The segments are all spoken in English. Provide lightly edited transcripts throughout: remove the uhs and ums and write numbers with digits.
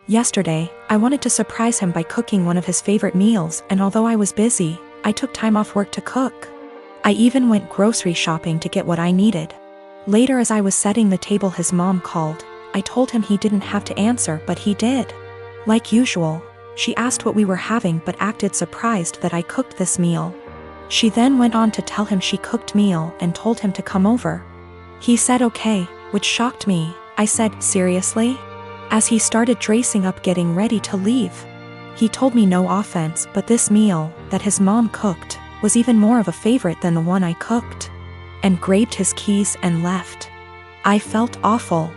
Yesterday, I wanted to surprise him by cooking one of his favorite meals, and although I was busy, I took time off work to cook. I even went grocery shopping to get what I needed. Later, as I was setting the table, his mom called. I told him he didn't have to answer, but he did. Like usual, she asked what we were having but acted surprised that I cooked this meal. She then went on to tell him she cooked meal and told him to come over. He said okay, which shocked me. I said, seriously? As he started dressing up getting ready to leave. He told me no offense, but this meal, that his mom cooked, was even more of a favorite than the one I cooked. And grabbed his keys and left. I felt awful.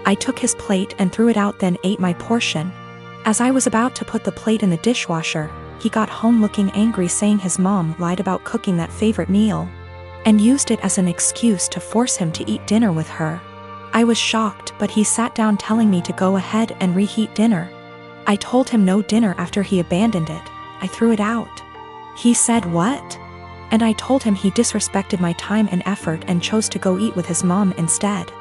I took his plate and threw it out, then ate my portion. As I was about to put the plate in the dishwasher, he got home looking angry, saying his mom lied about cooking that favorite meal and used it as an excuse to force him to eat dinner with her. I was shocked, but he sat down telling me to go ahead and reheat dinner. I told him no dinner after he abandoned it. I threw it out. He said what? And I told him he disrespected my time and effort and chose to go eat with his mom instead.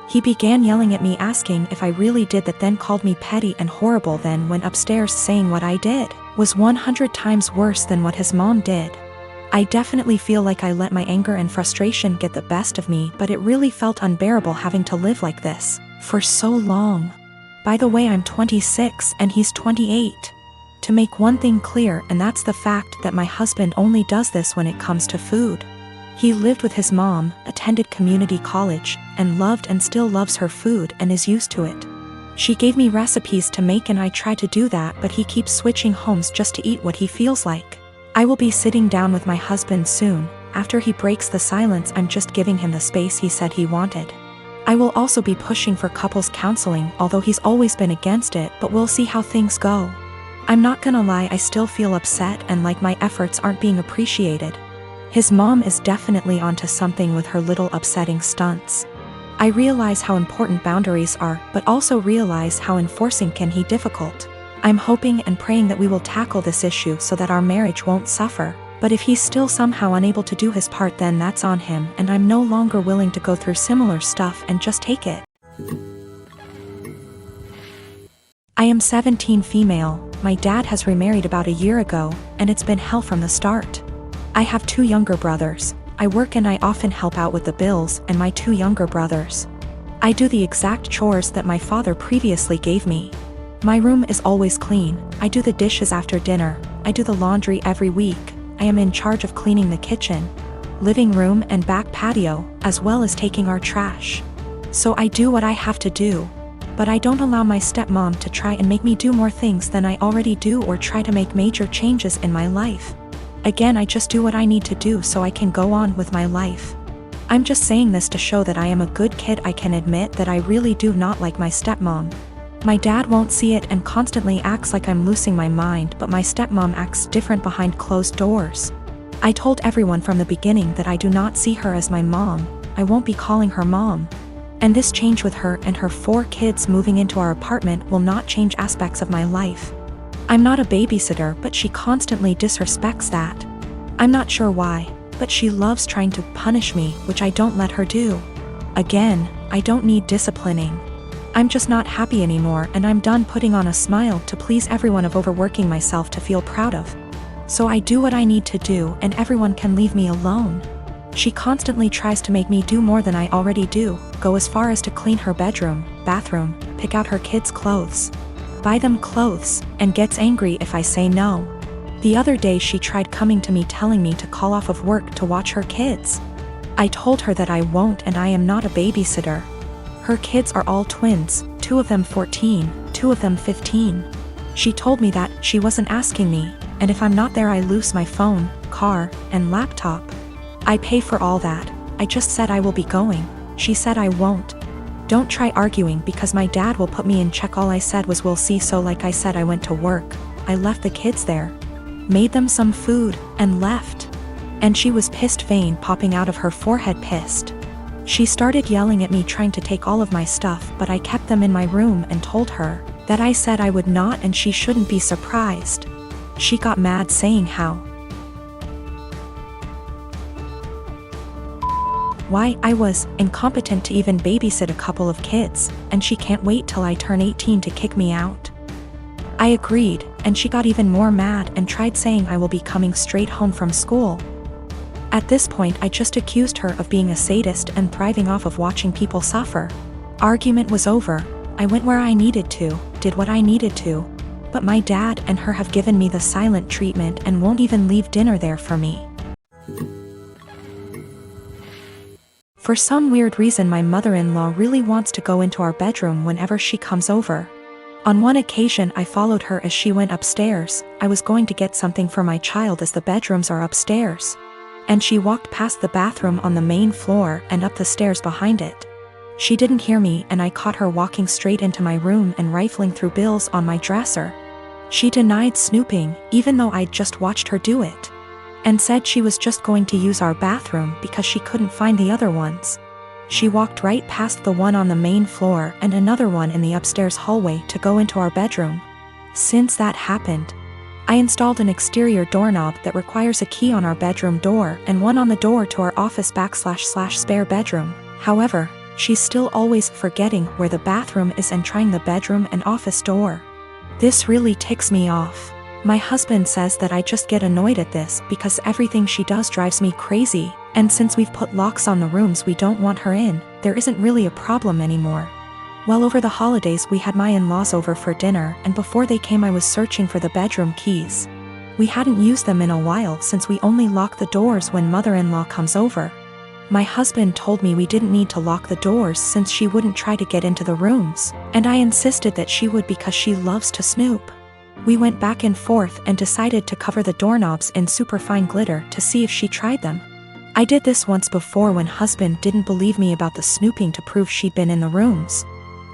He began yelling at me, asking if I really did that, then called me petty and horrible, then went upstairs saying what I did was 100 times worse than what his mom did. I definitely feel like I let my anger and frustration get the best of me, but it really felt unbearable having to live like this for so long. By the way, I'm 26 and he's 28. To make one thing clear, and that's the fact that my husband only does this when it comes to food. He lived with his mom, attended community college, and loved and still loves her food and is used to it. She gave me recipes to make and I try to do that, but he keeps switching homes just to eat what he feels like. I will be sitting down with my husband soon. After he breaks the silence, I'm just giving him the space he said he wanted. I will also be pushing for couples counseling, although he's always been against it, but we'll see how things go. I'm not gonna lie, I still feel upset and like my efforts aren't being appreciated. His mom is definitely onto something with her little upsetting stunts. I realize how important boundaries are, but also realize how enforcing can be difficult. I'm hoping and praying that we will tackle this issue so that our marriage won't suffer, but if he's still somehow unable to do his part, then that's on him, and I'm no longer willing to go through similar stuff and just take it. I am 17, female. My dad has remarried about a year ago, and it's been hell from the start. I have 2 younger brothers. I work and I often help out with the bills and my 2 younger brothers. I do the exact chores that my father previously gave me. My room is always clean. I do the dishes after dinner. I do the laundry every week. I am in charge of cleaning the kitchen, living room and back patio, as well as taking our trash. So I do what I have to do. But I don't allow my stepmom to try and make me do more things than I already do or try to make major changes in my life. Again, I just do what I need to do so I can go on with my life. I'm just saying this to show that I am a good kid. I can admit that I really do not like my stepmom. My dad won't see it and constantly acts like I'm losing my mind, but my stepmom acts different behind closed doors. I told everyone from the beginning that I do not see her as my mom. I won't be calling her mom. And this change with her and her 4 kids moving into our apartment will not change aspects of my life. I'm not a babysitter, but she constantly disrespects that. I'm not sure why, but she loves trying to punish me, which I don't let her do. Again, I don't need disciplining. I'm just not happy anymore, and I'm done putting on a smile to please everyone of overworking myself to feel proud of. So I do what I need to do and everyone can leave me alone. She constantly tries to make me do more than I already do, go as far as to clean her bedroom, bathroom, pick out her kids' clothes, buy them clothes, and gets angry if I say no. The other day she tried coming to me telling me to call off of work to watch her kids. I told her that I won't and I am not a babysitter. Her kids are all twins, 2 of them 14, 2 of them 15. She told me that she wasn't asking me, and if I'm not there I lose my phone, car, and laptop. I pay for all that. I just said I will be going. She said I won't. Don't try arguing because my dad will put me in check. All I said was we'll see. So like I said, I went to work. I left the kids there, made them some food, and left. And she was pissed, vein popping out of her forehead, pissed. She started yelling at me, trying to take all of my stuff, but I kept them in my room and told her that I said I would not and she shouldn't be surprised. She got mad, saying why I was incompetent to even babysit a couple of kids, and she can't wait till I turn 18 to kick me out. I agreed, and she got even more mad and tried saying I will be coming straight home from school. At this point I just accused her of being a sadist and thriving off of watching people suffer. Argument was over. I went where I needed to, did what I needed to. But my dad and her have given me the silent treatment and won't even leave dinner there for me. For some weird reason my mother-in-law really wants to go into our bedroom whenever she comes over. On one occasion I followed her as she went upstairs. I was going to get something for my child as the bedrooms are upstairs. And she walked past the bathroom on the main floor and up the stairs behind it. She didn't hear me and I caught her walking straight into my room and rifling through bills on my dresser. She denied snooping, even though I'd just watched her do it. And said she was just going to use our bathroom because she couldn't find the other ones. She walked right past the one on the main floor and another one in the upstairs hallway to go into our bedroom. Since that happened, I installed an exterior doorknob that requires a key on our bedroom door and one on the door to our office / spare bedroom. However, she's still always forgetting where the bathroom is and trying the bedroom and office door. This really ticks me off. My husband says that I just get annoyed at this because everything she does drives me crazy, and since we've put locks on the rooms we don't want her in, there isn't really a problem anymore. Well, over the holidays we had my in-laws over for dinner, and before they came I was searching for the bedroom keys. We hadn't used them in a while since we only lock the doors when mother-in-law comes over. My husband told me we didn't need to lock the doors since she wouldn't try to get into the rooms, and I insisted that she would because she loves to snoop. We went back and forth and decided to cover the doorknobs in superfine glitter to see if she tried them. I did this once before when husband didn't believe me about the snooping to prove she'd been in the rooms.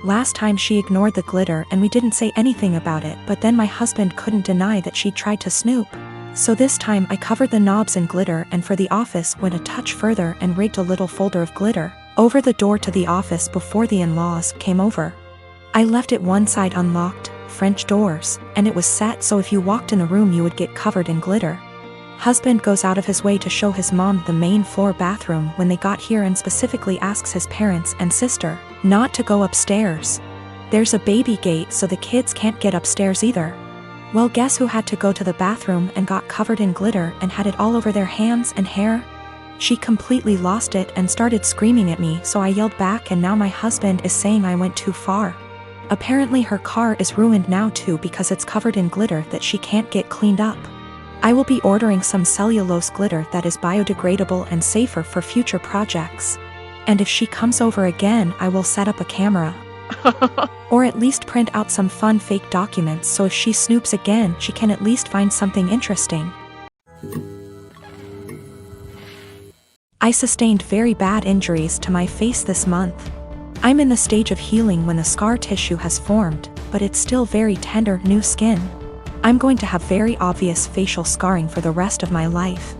Last time she ignored the glitter and we didn't say anything about it, but then my husband couldn't deny that she'd tried to snoop. So this time I covered the knobs in glitter and for the office went a touch further and rigged a little folder of glitter over the door to the office before the in-laws came over. I left it one side unlocked, French doors, and it was set so if you walked in the room you would get covered in glitter. Husband goes out of his way to show his mom the main floor bathroom when they got here and specifically asks his parents and sister not to go upstairs. There's a baby gate so the kids can't get upstairs either. Well, guess who had to go to the bathroom and got covered in glitter and had it all over their hands and hair? She completely lost it and started screaming at me, so I yelled back and now my husband is saying I went too far. Apparently her car is ruined now too because it's covered in glitter that she can't get cleaned up. I will be ordering some cellulose glitter that is biodegradable and safer for future projects. And if she comes over again I will set up a camera. Or at least print out some fun fake documents so if she snoops again she can at least find something interesting. I sustained very bad injuries to my face this month. I'm in the stage of healing when the scar tissue has formed, but it's still very tender new skin. I'm going to have very obvious facial scarring for the rest of my life.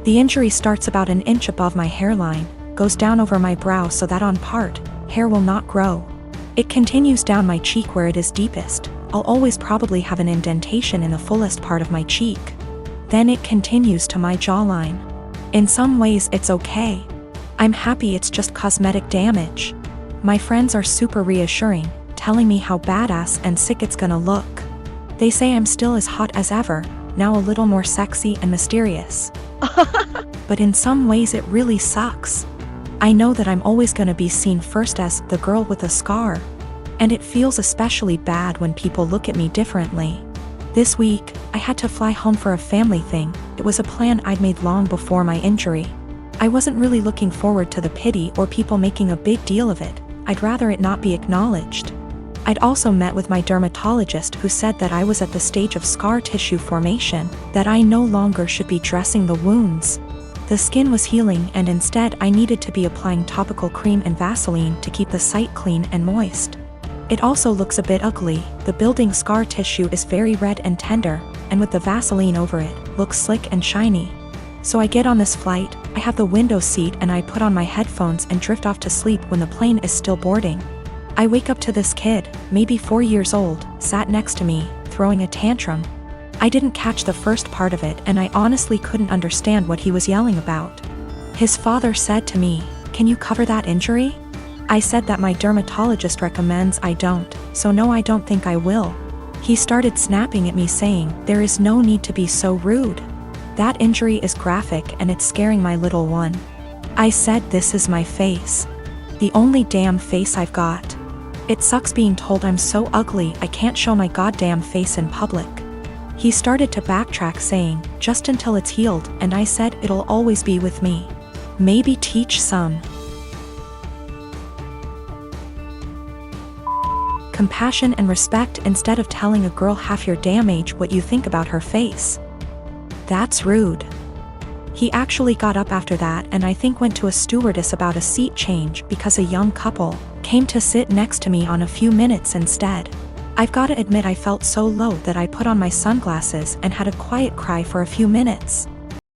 The injury starts about an inch above my hairline, goes down over my brow so that on part, hair will not grow. It continues down my cheek where it is deepest. I'll always probably have an indentation in the fullest part of my cheek. Then it continues to my jawline. In some ways it's okay. I'm happy it's just cosmetic damage. My friends are super reassuring, telling me how badass and sick it's gonna look. They say I'm still as hot as ever, now a little more sexy and mysterious. But in some ways it really sucks. I know that I'm always gonna be seen first as the girl with a scar. And it feels especially bad when people look at me differently. This week, I had to fly home for a family thing. It was a plan I'd made long before my injury. I wasn't really looking forward to the pity or people making a big deal of it. I'd rather it not be acknowledged. I'd also met with my dermatologist who said that I was at the stage of scar tissue formation, that I no longer should be dressing the wounds. The skin was healing and instead I needed to be applying topical cream and Vaseline to keep the site clean and moist. It also looks a bit ugly. The building scar tissue is very red and tender, and with the Vaseline over it, looks slick and shiny. So I get on this flight, I have the window seat and I put on my headphones and drift off to sleep when the plane is still boarding. I wake up to this kid, maybe 4 years old, sat next to me, throwing a tantrum. I didn't catch the first part of it and I honestly couldn't understand what he was yelling about. His father said to me, "Can you cover that injury?" I said that my dermatologist recommends I don't, so no, I don't think I will. He started snapping at me saying, "There is no need to be so rude. That injury is graphic and it's scaring my little one." I said, "This is my face. The only damn face I've got. It sucks being told I'm so ugly I can't show my goddamn face in public." He started to backtrack saying, "Just until it's healed," and I said, "It'll always be with me. Maybe teach some compassion and respect instead of telling a girl half your damn age what you think about her face. That's rude." He actually got up after that and I think went to a stewardess about a seat change because a young couple came to sit next to me on a few minutes instead. I've gotta admit I felt so low that I put on my sunglasses and had a quiet cry for a few minutes.